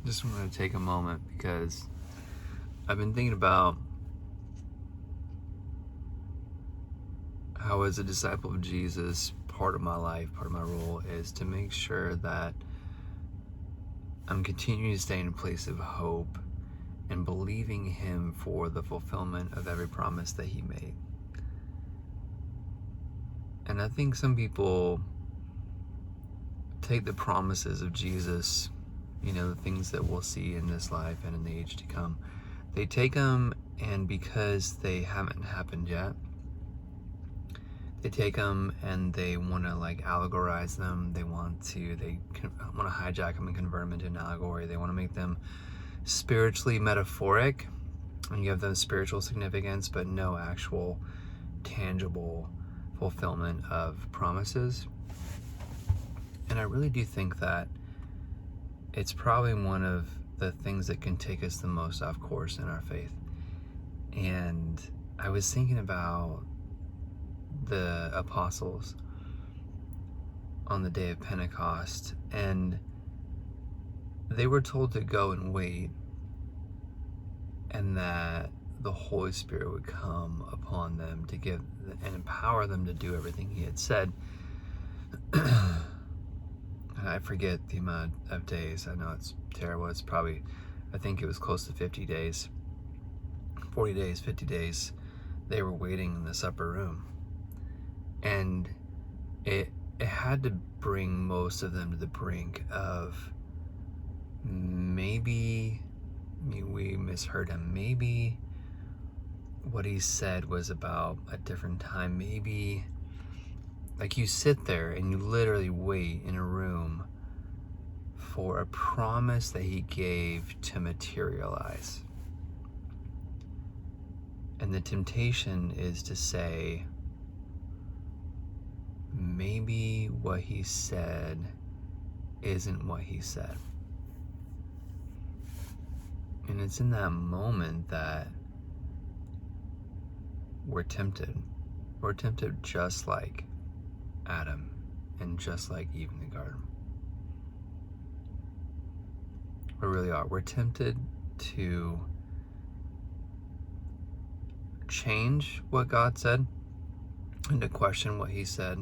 Just want to take a moment because I've been thinking about how, as a disciple of Jesus, part of my life, part of my role is to make sure that I'm continuing to stay in a place of hope and believing Him for the fulfillment of every promise that He made. And I think some people take the promises of Jesus, the things that we'll see in this life and in the age to come, they take them, and because they haven't happened yet, they take them and they want to allegorize them. They want to hijack them and convert them into an allegory. They want to make them spiritually metaphoric and give them spiritual significance, but no actual tangible fulfillment of promises. And I really do think that it's probably one of the things that can take us the most off course in our faith. And I was thinking about the apostles on the day of Pentecost, and they were told to go and wait, and that the Holy Spirit would come upon them to give and empower them to do everything He had said. I forget the amount of days. I know it's terrible. It's probably, I think it was close to 50 days, 40 days, 50 days. They were waiting in this upper room. And it had to bring most of them to the brink of maybe we misheard Him. Maybe what He said was about a different time. Maybe you sit there and you literally wait in a room for a promise that He gave to materialize. And the temptation is to say, maybe what He said isn't what He said. And it's in that moment that we're tempted. We're tempted just like Adam and just like Eve in the garden. We really are. We're tempted to change what God said and to question what He said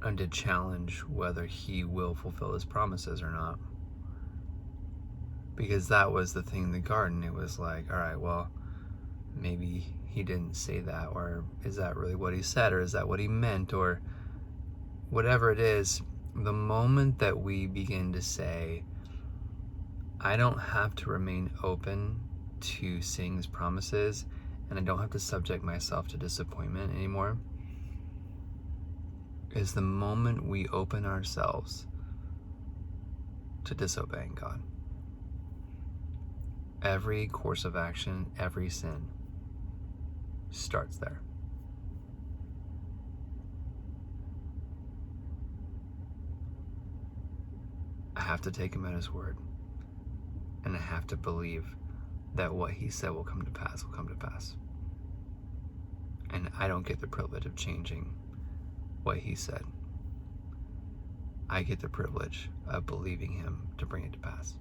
and to challenge whether He will fulfill His promises or not. Because that was the thing in the garden. It was like, all right, well, maybe He didn't say that, or is that really what He said, or is that what He meant, or whatever it is. The moment that we begin to say, I don't have to remain open to seeing His promises, and I don't have to subject myself to disappointment anymore, is the moment we open ourselves to disobeying God. Every course of action, every sin starts there. I have to take Him at His word, and I have to believe that what He said will come to pass will come to pass. And I don't get the privilege of changing what He said. I get the privilege of believing Him to bring it to pass.